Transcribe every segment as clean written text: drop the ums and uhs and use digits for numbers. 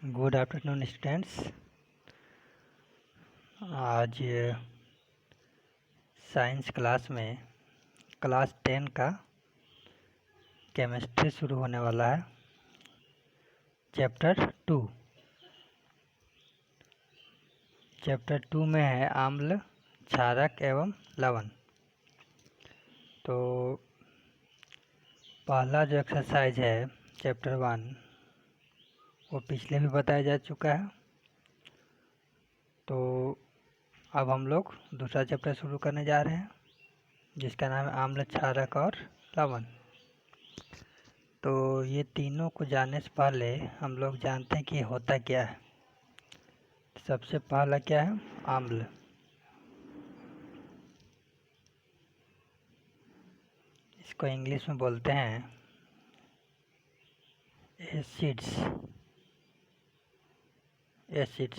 Good afternoon students. आज science class में class 10 का केमिस्ट्री शुरू होने वाला है। चैप्टर 2 में है आम्ल, क्षारक एवं लवण। तो पहला जो एक्सरसाइज है चैप्टर 1 वो पिछले भी बताया जा चुका है। तो अब हम लोग दूसरा चैप्टर शुरू करने जा रहे हैं जिसका नाम है आम्ल, क्षारक और लवण। तो ये तीनों को जानने से पहले हम लोग जानते हैं कि ये होता क्या है। सबसे पहला क्या है? आम्ल। इसको इंग्लिश में बोलते हैं एसिड्स।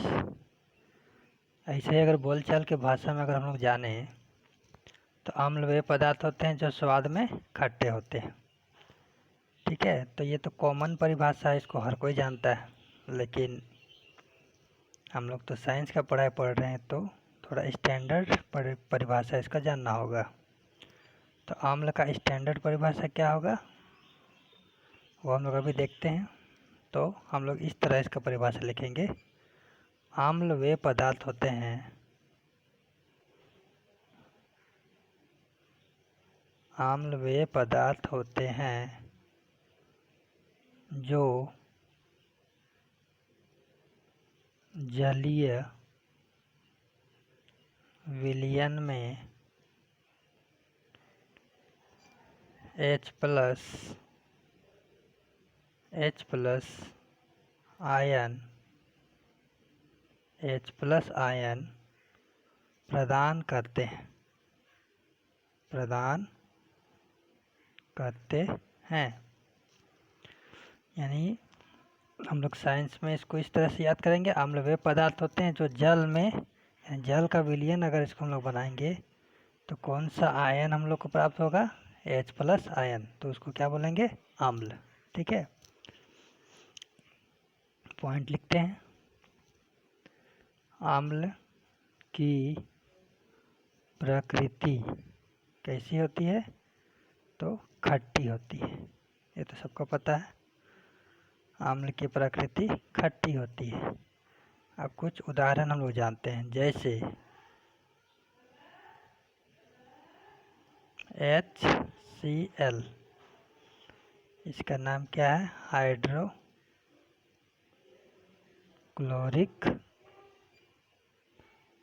ऐसे अगर बोलचाल के भाषा में अगर हम लोग जाने तो आम्ल वे पदार्थ होते हैं जो स्वाद में खट्टे होते हैं। ठीक है, तो ये तो कॉमन परिभाषा है, इसको हर कोई जानता है। लेकिन हम लोग तो साइंस का पढ़ाई पढ़ रहे हैं तो थोड़ा स्टैंडर्ड परिभाषा इसका जानना होगा। तो आम्ल का स्टैंडर्ड परिभाषा क्या होगा वो हम लोग अभी देखते हैं। तो हम लोग इस तरह इसका परिभाषा लिखेंगे। आम्ल वे पदार्थ होते हैं जो जलीय विलयन में H प्लस आयन प्रदान करते हैं। यानी हम लोग साइंस में इसको इस तरह से याद करेंगे। आम्ल वे पदार्थ होते हैं जो जल में, जल का विलयन अगर इसको हम लोग बनाएंगे तो कौन सा आयन हम लोग को प्राप्त होगा? H plus ion. तो उसको क्या बोलेंगे? आम्ल। ठीक है, पॉइंट लिखते हैं। आम्ल की प्रकृति कैसी होती है? तो खट्टी होती है। ये तो सबको पता है, आम्ल की प्रकृति खट्टी होती है। अब कुछ उदाहरण हम लोग जानते हैं, जैसे HCl, इसका नाम क्या है? हाइड्रोक्लोरिक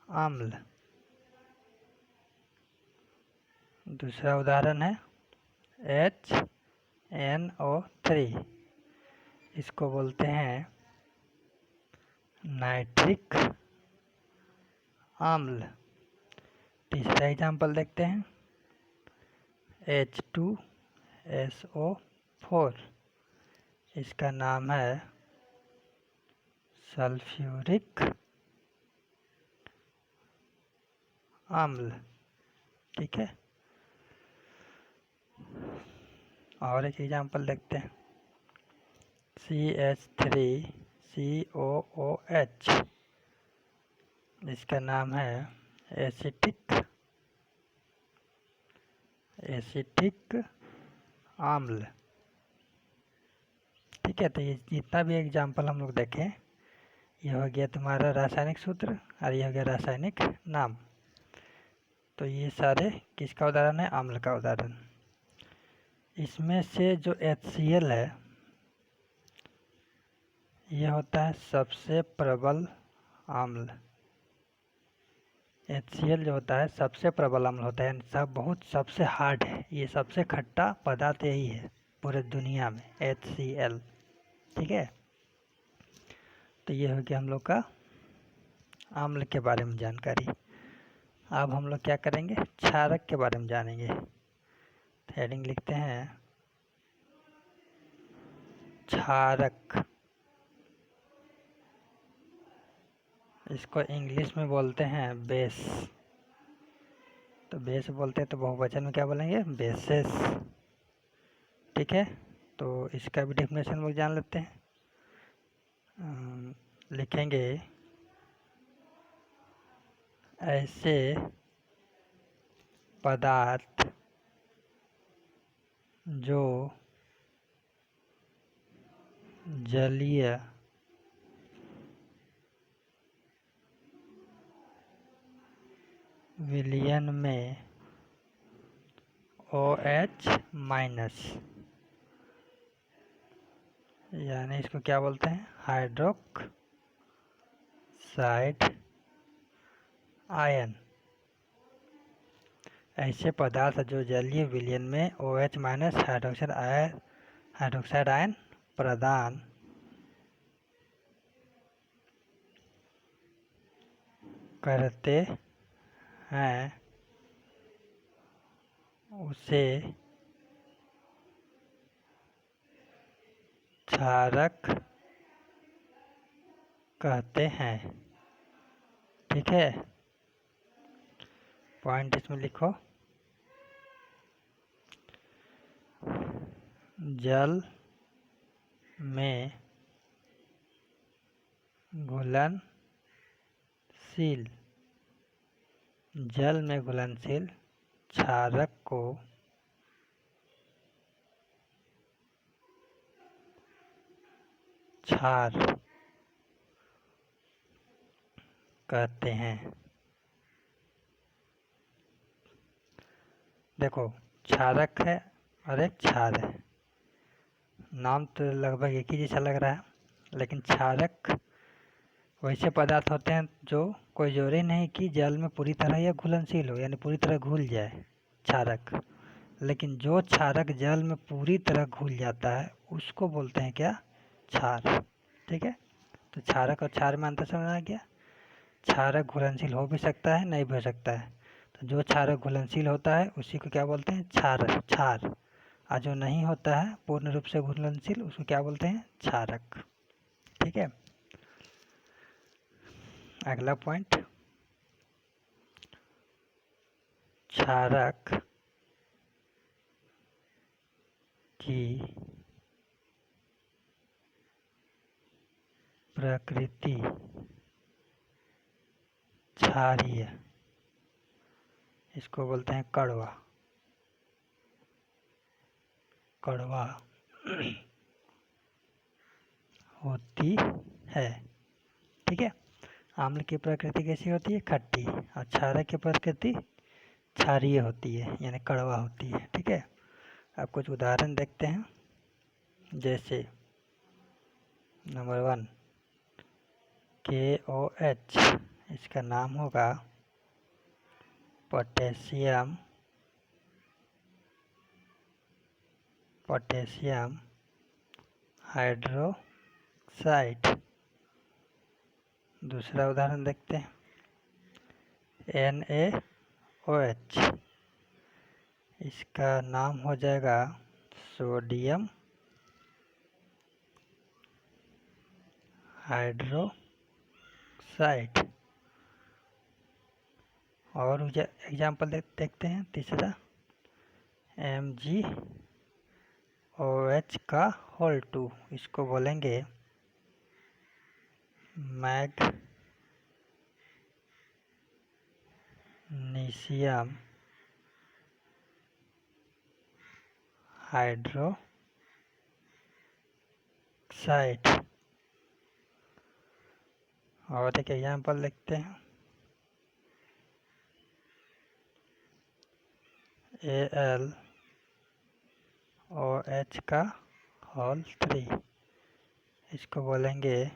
अम्ल। दूसरा उदाहरण है HNO3, इसको बोलते हैं नाइट्रिक अम्ल। तीसरा एग्जाम्पल देखते हैं H2SO4, इसका नाम है सल्फ्यूरिक अम्ल। ठीक है, और एक एग्जाम्पल देखते हैं CH3COOH, इसका नाम है एसिटिक अम्ल। ठीक है, तो ये जितना भी एग्जाम्पल हम लोग देखें ये हो गया तुम्हारा रासायनिक सूत्र और ये हो गया रासायनिक नाम। तो ये सारे किसका उदाहरण है? आम्ल का उदाहरण। इसमें से जो HCl है ये होता है सबसे प्रबल आम्ल। HCl जो होता है सबसे प्रबल अम्ल होता है, सब बहुत सबसे हार्ड है, ये सबसे खट्टा पदार्थ यही है पूरे दुनिया में, HCl। ठीक है, तो ये हो गया हम लोग का आम्ल के बारे में जानकारी। अब हम लोग क्या करेंगे? क्षारक के बारे में जानेंगे। हेडिंग लिखते हैं क्षारक। इसको इंग्लिश में बोलते हैं बेस। तो बेस बोलते हैं तो बहुवचन में क्या बोलेंगे? बेसेस। ठीक है, तो इसका भी डेफिनेशन लोग जान लेते हैं। लिखेंगे ऐसे पदार्थ जो जलीय विलयन में OH माइनस, यानी इसको क्या बोलते हैं, हाइड्रोक्साइड आयन। ऐसे पदार्थ जो जलीय विलयन में OH माइनस हाइड्रोक्साइड आयन प्रदान करते हैं उसे क्षारक कहते हैं। ठीक है, पॉइंट इसमें लिखो। जल में घुलनशील क्षारक को क्षार कहते हैं। देखो, क्षारक है और एक क्षार है, नाम तो लगभग एक ही जैसा लग रहा है, लेकिन क्षारक वैसे पदार्थ होते हैं जो कोई जरूरी नहीं कि जल में पूरी तरह या घुलनशील हो, यानी पूरी तरह घुल जाए क्षारक, लेकिन जो क्षारक जल में पूरी तरह घुल जाता है उसको बोलते हैं क्या, क्षार। ठीक है, तो क्षारक और क्षार में अंतर समझ आ गया। क्षारक घुलनशील हो भी सकता है, नहीं भी हो सकता है, तो जो क्षारक घुलनशील होता है उसी को क्या बोलते हैं, क्षार। और जो नहीं होता है पूर्ण रूप से घुलनशील उसको क्या बोलते हैं, क्षारक। ठीक है, अगला पॉइंट, क्षारक की प्रकृति क्षारीय, इसको बोलते हैं कड़वा होती है। ठीक है, आम्ल की प्रकृति कैसी होती है, खट्टी, और क्षारक की प्रकृति क्षारीय होती है, यानी कड़वा होती है। ठीक है, अब कुछ उदाहरण देखते हैं। जैसे नंबर 1 KOH, इसका नाम होगा पोटेशियम हाइड्रोक्साइड। दूसरा उदाहरण देखते हैं, NaOH, इसका नाम हो जाएगा सोडियम हाइड्रोक्साइड। और एग्जाम्पल देखते हैं, तीसरा MgOH का होल 2, इसको बोलेंगे मैग्नीशियम हाइड्रोक्साइड। और एक एग्जाम्पल देखते हैं, AlOH का होल 3, इसको बोलेंगे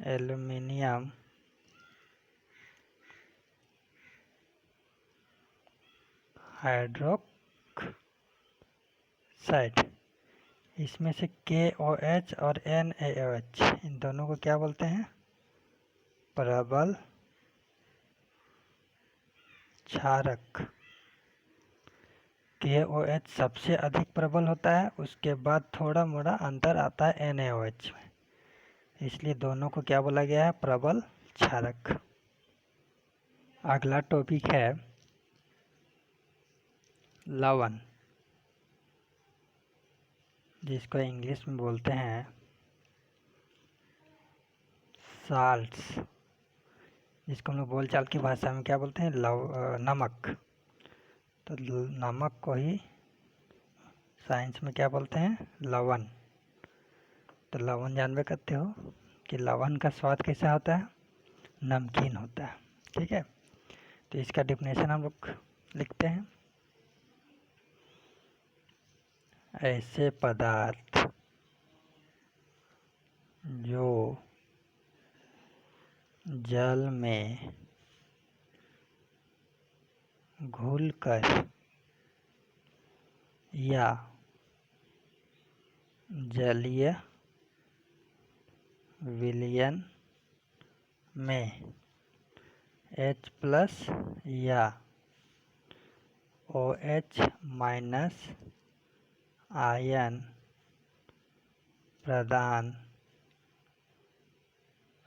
एल्यूमिनियम हाइड्रोक्साइड। इसमें से KOH और NaOH, इन दोनों को क्या बोलते हैं, प्रबल क्षारक। KOH सबसे अधिक प्रबल होता है, उसके बाद थोड़ा मोड़ा अंतर आता है NaOH में, इसलिए दोनों को क्या बोला गया है, प्रबल क्षारक। अगला टॉपिक है लवण, जिसको इंग्लिश में बोलते हैं साल्ट्स, जिसको हम लोग बोलचाल की भाषा में क्या बोलते हैं, नमक। तो नमक को ही साइंस में क्या बोलते हैं, लवण। तो लवण जानबे करते हो कि लवण का स्वाद कैसा होता है, नमकीन होता है। ठीक है, तो इसका डेफिनेशन हम लोग लिखते हैं, ऐसे पदार्थ जो जल में घुलकर या जलीय विलयन में H+ या OH- आयन प्रदान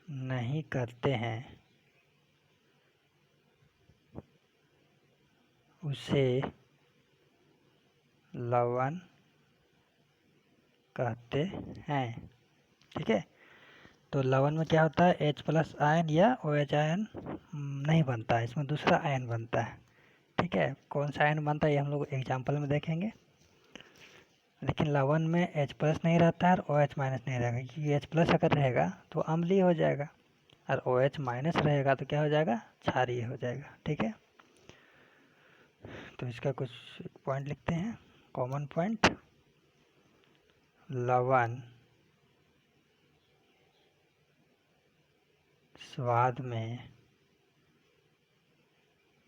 नहीं करते हैं, उसे लवण कहते हैं। ठीक है, तो लवण में क्या होता है, H+ आयन या OH आयन नहीं बनता है, इसमें दूसरा आयन बनता है। ठीक है, कौन सा आयन बनता है ये हम लोग एग्जाम्पल में देखेंगे। लेकिन लवण में H+ नहीं रहता है और OH- नहीं रहेगा, क्योंकि H+ अगर रहेगा तो अम्लीय हो जाएगा और OH- रहेगा तो क्या हो जाएगा, क्षारीय हो जाएगा। ठीक है, तो इसका कुछ पॉइंट लिखते हैं, कॉमन पॉइंट। लवण स्वाद में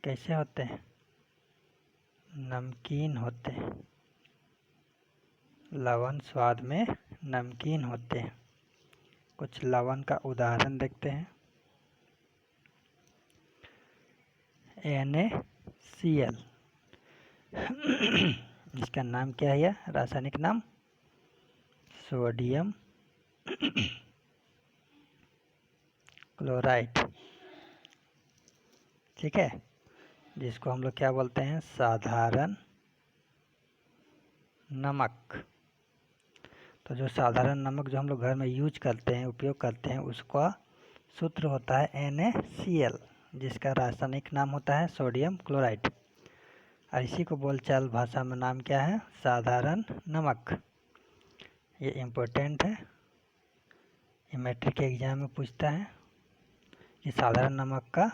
कैसे होते हैं, नमकीन होते हैं। लवण स्वाद में नमकीन होते हैं। कुछ लवण का उदाहरण देखते हैं, NaCl, इसका नाम क्या है, रासायनिक नाम सोडियम क्लोराइड। ठीक है, जिसको हम लोग क्या बोलते हैं, साधारण नमक। तो जो साधारण नमक जो हम लोग घर में यूज करते हैं, उपयोग करते हैं, उसका सूत्र होता है NaCl, जिसका रासायनिक नाम होता है सोडियम क्लोराइड। और इसी को बोलचाल भाषा में नाम क्या है, साधारण नमक। ये इम्पोर्टेंट है, ये मैट्रिक के एग्जाम में पूछता है कि साधारण नमक का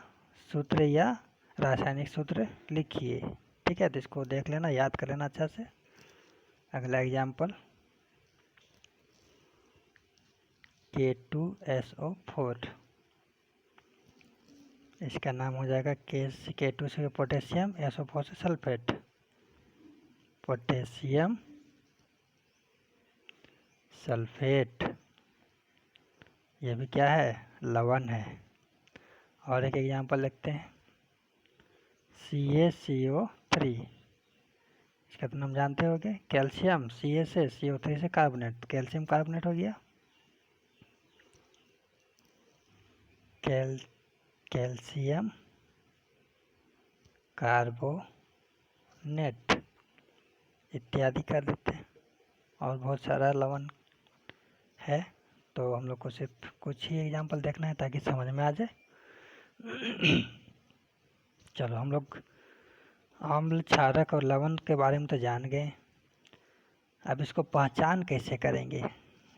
सूत्र या रासायनिक सूत्र लिखिए। ठीक है, तो इसको देख लेना, याद कर लेना अच्छा से। अगला एग्जाम्पल, K2SO4, इसका नाम हो जाएगा K2 से पोटेशियम, SO4 से सल्फेट। पोटेशियम सल्फेट, ये भी क्या है, लवण है। और एक एग्जाम्पल लिखते हैं, CaCO3, इसका तो नाम जानते होगे, कैल्शियम, Ca से, CO3 से कार्बोनेट, कैल्शियम कार्बोनेट हो गया। कैल्शियम कार्बोनेट इत्यादि कर देते हैं। और बहुत सारा लवण है, तो हम लोग को सिर्फ कुछ ही एग्जाम्पल देखना है ताकि समझ में आ जाए। चलो, हम लोग अम्ल, क्षारक और लवण के बारे में तो जान गए। अब इसको पहचान कैसे करेंगे।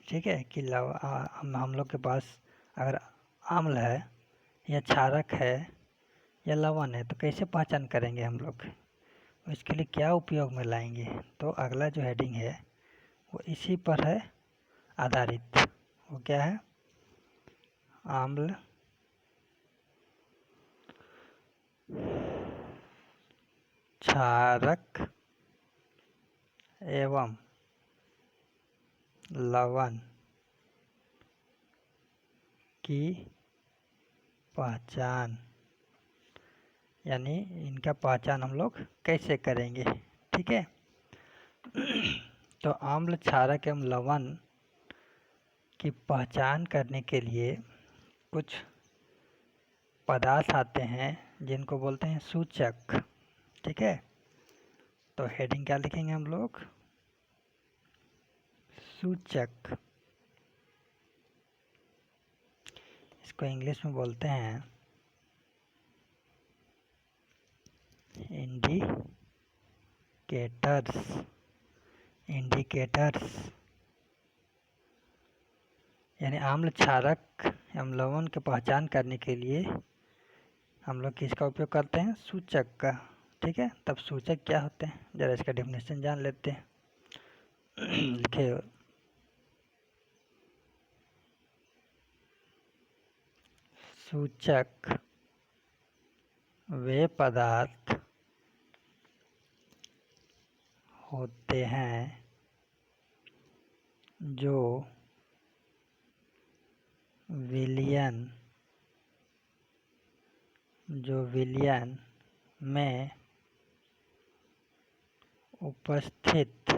ठीक है, कि हम लोग के पास अगर अम्ल है या क्षारक है या लवण है तो कैसे पहचान करेंगे हम लोग, इसके लिए क्या उपयोग में लाएंगे। तो अगला जो हेडिंग है वो इसी पर है आधारित। वो क्या है, अम्ल, क्षारक एवं लवण की पहचान, यानी इनका पहचान हम लोग कैसे करेंगे। ठीक है, तो अम्ल, क्षारक एवं लवण की पहचान करने के लिए कुछ पदार्थ आते हैं जिनको बोलते हैं सूचक। ठीक है, तो हेडिंग क्या लिखेंगे हम लोग, सूचक। इसको इंग्लिश में बोलते हैं इंडिकेटर्स। यानी आम्ल क्षारक एवं लवण की पहचान करने के लिए हम लोग किसका उपयोग करते हैं? सूचक का। ठीक है, तब सूचक क्या होते हैं जरा इसका डेफिनेशन जान लेते हैं। लिखे सूचक वे पदार्थ होते हैं जो विलयन में उपस्थित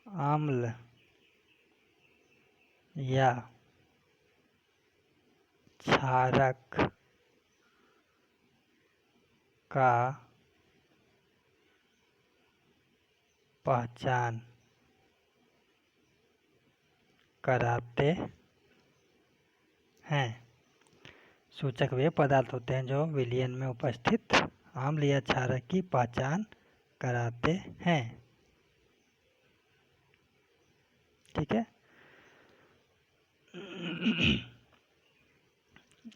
अम्ल या क्षारक का पहचान कराते हैं। सूचक वे पदार्थ होते हैं जो विलयन में उपस्थित अम्ल या क्षारक की पहचान कराते हैं। ठीक है।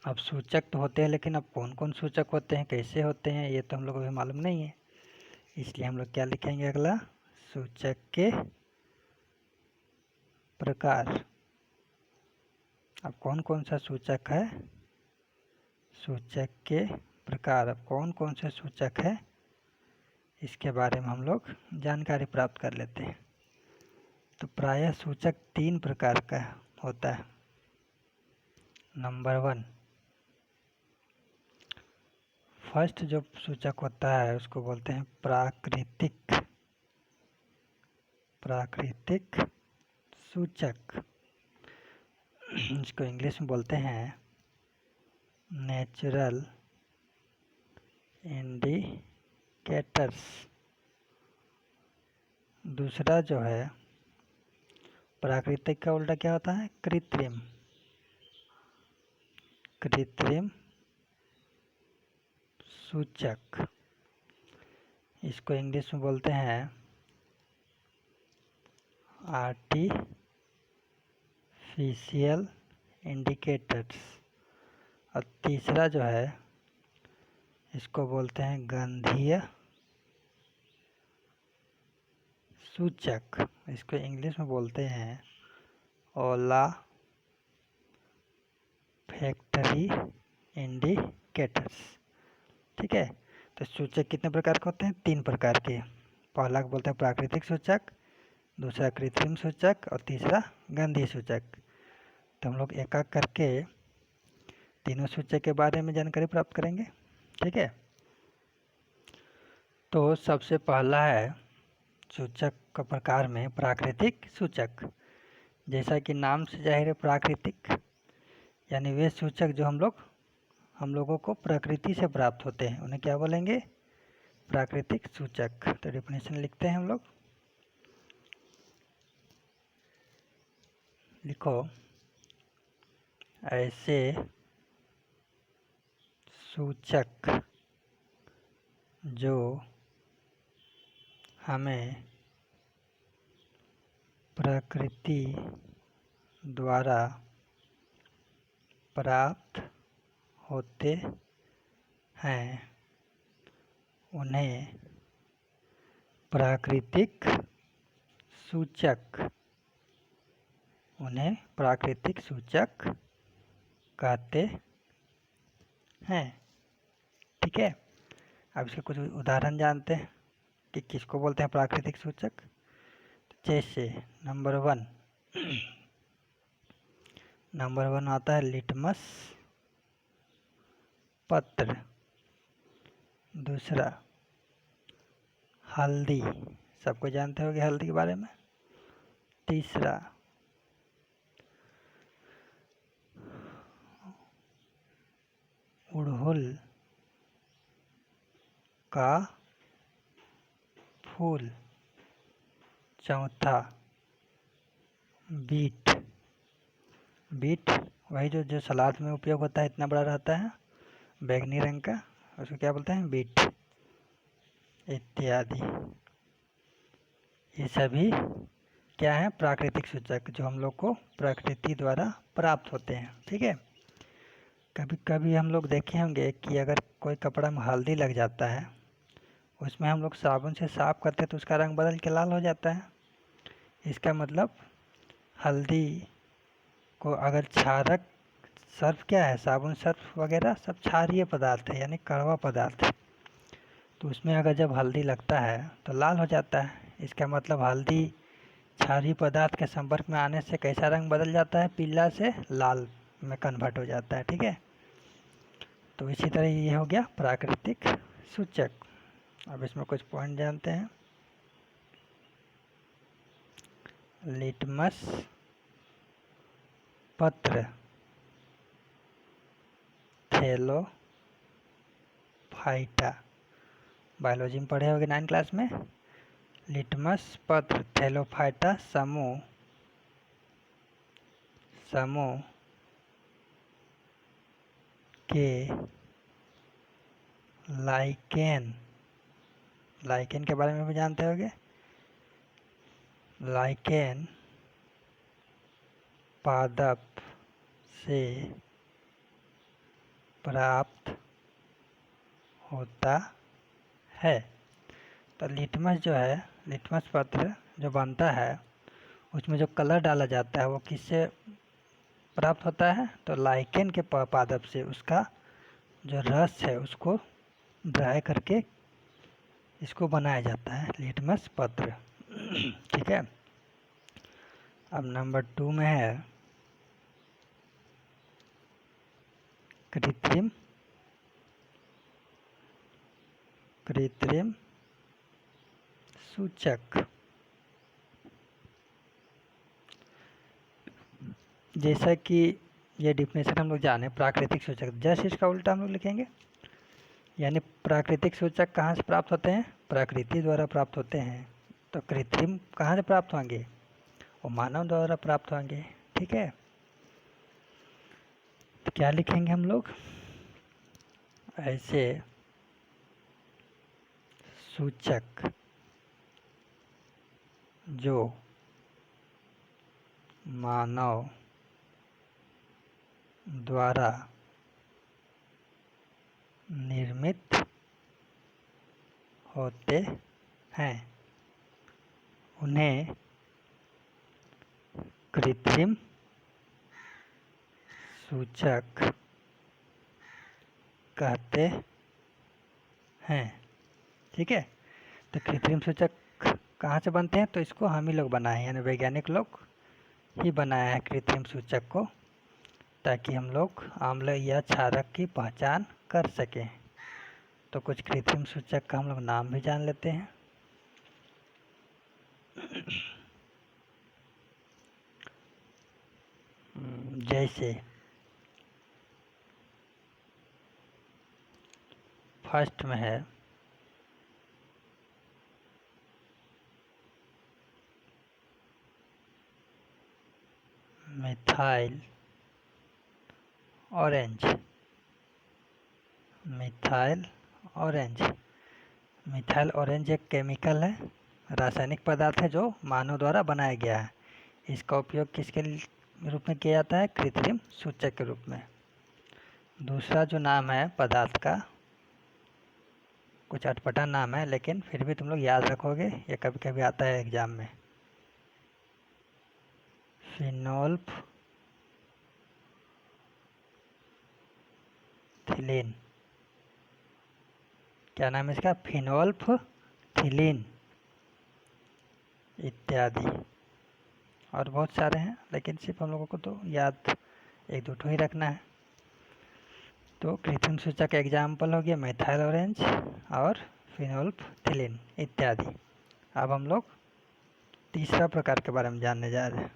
अब सूचक तो होते हैं, लेकिन अब कौन कौन सूचक होते हैं, कैसे होते हैं, ये तो हम लोग को भी मालूम नहीं है। इसलिए हम लोग क्या लिखेंगे अगला? सूचक के प्रकार। अब कौन कौन सा सूचक है? सूचक के प्रकार। अब कौन कौन से सूचक है इसके बारे में हम लोग जानकारी प्राप्त कर लेते हैं। तो प्रायः सूचक 3 प्रकार का होता है। नंबर 1, फर्स्ट जो सूचक होता है उसको बोलते हैं प्राकृतिक सूचक। इसको इंग्लिश में बोलते हैं नेचुरल इंडिकेटर्स। दूसरा जो है प्राकृतिक का उल्टा क्या होता है? कृत्रिम सूचक। इसको इंग्लिश में बोलते हैं आर्टिफिशियल इंडिकेटर्स। और तीसरा जो है इसको बोलते हैं गंधीय सूचक। इसको इंग्लिश में बोलते हैं ओलाफैक्टरी इंडिकेटर्स। ठीक है। तो सूचक कितने प्रकार के होते हैं? 3 प्रकार के। पहला को बोलते हैं प्राकृतिक सूचक, दूसरा कृत्रिम सूचक और तीसरा गंधीय सूचक। तो हम लोग एक एक करके तीनों सूचक के बारे में जानकारी प्राप्त करेंगे। ठीक है। तो सबसे पहला है सूचक का प्रकार में प्राकृतिक सूचक। जैसा कि नाम से जाहिर है, प्राकृतिक यानी वे सूचक जो हम लोगों को प्रकृति से प्राप्त होते हैं, उन्हें क्या बोलेंगे? प्राकृतिक सूचक। तो डेफिनेशन लिखते हैं हम लोग। लिखो, ऐसे सूचक जो हमें प्रकृति द्वारा प्राप्त होते हैं, उन्हें प्राकृतिक सूचक कहते हैं। ठीक है। अब इसके कुछ उदाहरण जानते हैं कि किसको बोलते हैं प्राकृतिक सूचक। जैसे नंबर 1 आता है लिटमस पत्र। दूसरा हल्दी, सबको जानते होंगे हल्दी के बारे में। तीसरा अड़हुल का फूल। चौथा बीट। बीट वही जो सलाद में उपयोग होता है, इतना बड़ा रहता है, बैंगनी रंग का, उसको क्या बोलते हैं, बीट इत्यादि। ये सभी क्या है, प्राकृतिक सूचक जो हम लोग को प्रकृति द्वारा प्राप्त होते हैं। ठीक है, कभी कभी हम लोग देखे होंगे कि अगर कोई कपड़ा में हल्दी लग जाता है, उसमें हम लोग साबुन से साफ करते हैं तो उसका रंग बदल के लाल हो जाता है। इसका मतलब हल्दी को अगर क्षारक, सर्फ क्या है, साबुन सर्फ वगैरह सब क्षारीय पदार्थ है, यानी कड़वा पदार्थ है, तो उसमें अगर जब हल्दी लगता है तो लाल हो जाता है। इसका मतलब हल्दी क्षारीय पदार्थ के संपर्क में आने से कैसा रंग बदल जाता है, पीला से लाल में कन्वर्ट हो जाता है। ठीक है, तो इसी तरह ये हो गया प्राकृतिक सूचक। अब इसमें कुछ पॉइंट जानते हैं। लिटमस पत्र, थैलोफाइटा, बायोलॉजी में पढ़े होंगे 9 क्लास में। लिटमस पत्र थैलोफाइटा समूह के लाइकेन के बारे में भी जानते होंगे। लाइकेन पादप से प्राप्त होता है। तो लिटमस जो है, लिटमस पत्र जो बनता है उसमें जो कलर डाला जाता है वो किससे प्राप्त होता है, तो लाइकेन के पादप से। उसका जो रस है उसको ड्राई करके इसको बनाया जाता है लिटमस पत्र। ठीक है, अब नंबर 2 में है कृत्रिम सूचक। जैसा कि ये डिफिनेशन हम लोग जाने, प्राकृतिक सूचक, जस्ट इसका उल्टा हम लोग लिखेंगे। यानी प्राकृतिक सूचक कहाँ से प्राप्त होते हैं, प्रकृति द्वारा प्राप्त होते हैं। तो कृत्रिम कहाँ से प्राप्त होंगे, वो मानव द्वारा प्राप्त होंगे। ठीक है, तो क्या लिखेंगे हम लोग, ऐसे सूचक जो मानव द्वारा निर्मित होते हैं उन्हें कृत्रिम सूचक कहते हैं। ठीक है, तो कृत्रिम सूचक कहाँ से बनते हैं, तो इसको हम ही लोग बनाए हैं, यानी वैज्ञानिक लोग ही बनाया है कृत्रिम सूचक को, ताकि हम लोग आम्ल या क्षारक की पहचान कर सकें। तो कुछ कृत्रिम सूचक का हम लोग नाम भी जान लेते हैं। जैसे फर्स्ट में है मिथाइल ऑरेंज। मिथाइल ऑरेंज एक केमिकल है, रासायनिक पदार्थ है जो मानव द्वारा बनाया गया है। इसका उपयोग किसके रूप में किया जाता है, कृत्रिम सूचक के रूप में। दूसरा जो नाम है पदार्थ का, कुछ अटपटा नाम है लेकिन फिर भी तुम लोग याद रखोगे, ये कभी कभी आता है एग्जाम में। फिनोल्फिलीन, क्या नाम है इसका, फिनोल्फिलीन इत्यादि, और बहुत सारे हैं लेकिन सिर्फ हम लोगों को तो याद 1-2 ही रखना है। तो कृत्रिम सूचक एग्जाम्पल हो गया मिथाइल ऑरेंज और फिनोल्फिलीन इत्यादि। अब हम लोग तीसरा प्रकार के बारे में जानने जा रहे हैं।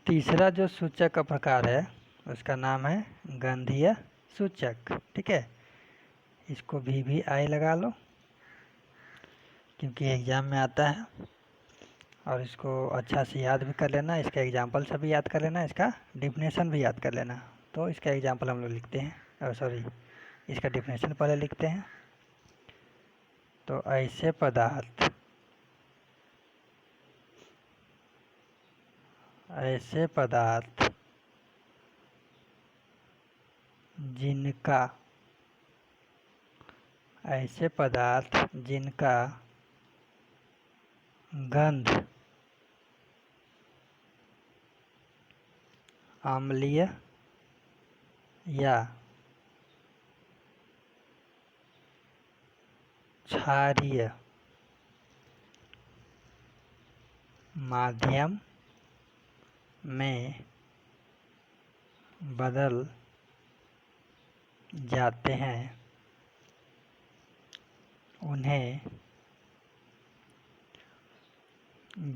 तीसरा जो सूचक का प्रकार है उसका नाम है गंधीय सूचक। ठीक है, इसको VVI लगा लो क्योंकि एग्जाम में आता है। और इसको अच्छा से याद भी कर लेना, इसका एग्जाम्पल से भी याद कर लेना, इसका डिफिनेशन भी याद कर लेना। तो इसका एग्जाम्पल हम लोग लिखते हैं, सॉरी इसका डिफिनेशन पहले लिखते हैं। तो ऐसे पदार्थ जिनका गंध अम्लीय या क्षारीय माध्यम में बदल जाते हैं, उन्हें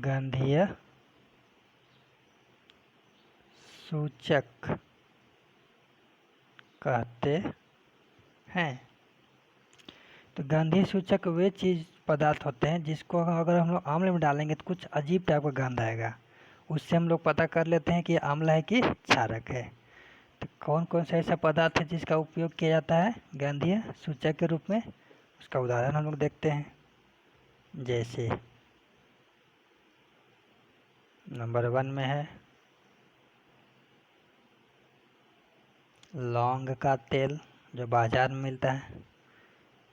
गंधीय सूचक कहते हैं। तो गंधीय सूचक वे पदार्थ होते हैं जिसको अगर हम लोग आम्ल में डालेंगे तो कुछ अजीब टाइप का गंध आएगा। उससे हम लोग पता कर लेते हैं कि ये आम्ल है कि क्षारक है। तो कौन कौन सा ऐसा पदार्थ है जिसका उपयोग किया जाता है गंधीय सूचक के रूप में, उसका उदाहरण हम लोग देखते हैं। जैसे नंबर 1 में है लौंग का तेल, जो बाजार में मिलता है।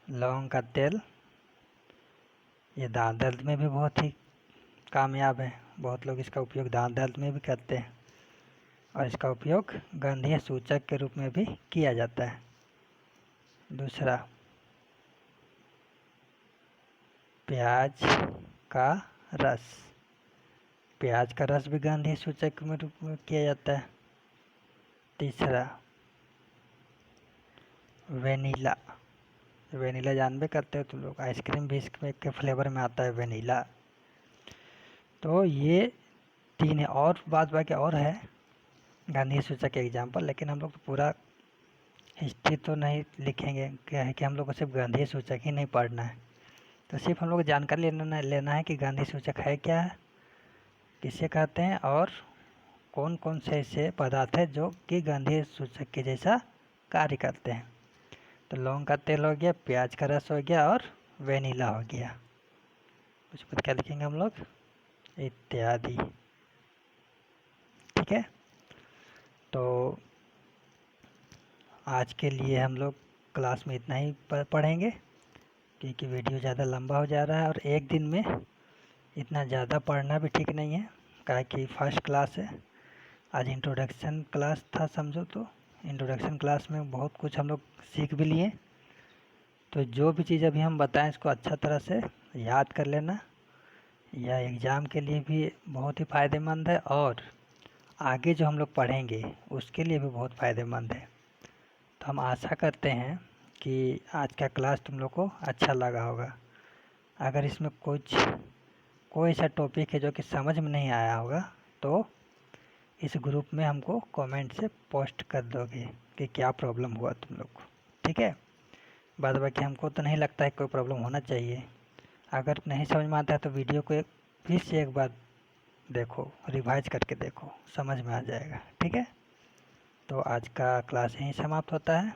लौंग का तेल ये दांत दर्द में भी बहुत ही कामयाब है, बहुत लोग इसका उपयोग दांत दर्द में भी करते हैं और इसका उपयोग गंधीय सूचक के रूप में भी किया जाता है। दूसरा, प्याज का रस, प्याज का रस भी गंधीय सूचक के रूप में किया जाता है। तीसरा, वेनिला, वेनिला जानबे करते हो तुम लोग, आइसक्रीम भी इसमें के फ्लेवर में आता है वेनिला। तो ये 3 है, और बाद बाकी और है गंधीय सूचक के एग्जाम्पल, लेकिन हम लोग तो पूरा हिस्ट्री तो नहीं लिखेंगे, क्या है कि हम लोग को सिर्फ गंधीय सूचक ही नहीं पढ़ना है। तो सिर्फ हम लोग जानकारी लेना है कि गंधीय सूचक है क्या है, किसे कहते हैं और कौन कौन से ऐसे पदार्थ है जो कि गंधीय सूचक के जैसा कार्य करते हैं। तो लौंग का तेल हो गया, प्याज का रस हो गया और वेनिला हो गया। उस पर क्या लिखेंगे हम लोग, इत्यादि। ठीक है, तो आज के लिए हम लोग क्लास में इतना ही पढ़ेंगे, क्योंकि वीडियो ज़्यादा लंबा हो जा रहा है और एक दिन में इतना ज़्यादा पढ़ना भी ठीक नहीं है, क्या कि फर्स्ट क्लास है। आज इंट्रोडक्शन क्लास था समझो, तो इंट्रोडक्शन क्लास में बहुत कुछ हम लोग सीख भी लिए। तो जो भी चीज़ अभी हम बताएं इसको अच्छा तरह से याद कर लेना, यह एग्ज़ाम के लिए भी बहुत ही फ़ायदेमंद है और आगे जो हम लोग पढ़ेंगे उसके लिए भी बहुत फ़ायदेमंद है। तो हम आशा करते हैं कि आज का क्लास तुम लोग को अच्छा लगा होगा। अगर इसमें कोई ऐसा टॉपिक है जो कि समझ में नहीं आया होगा तो इस ग्रुप में हमको कमेंट से पोस्ट कर दोगे कि क्या प्रॉब्लम हुआ तुम लोग को। ठीक है, बाद बाकी हमको तो नहीं लगता है कोई प्रॉब्लम होना चाहिए। अगर नहीं समझ में आता है तो वीडियो को फिर से एक बार देखो, रिवाइज करके देखो, समझ में आ जाएगा। ठीक है, तो आज का क्लास यहीं समाप्त होता है।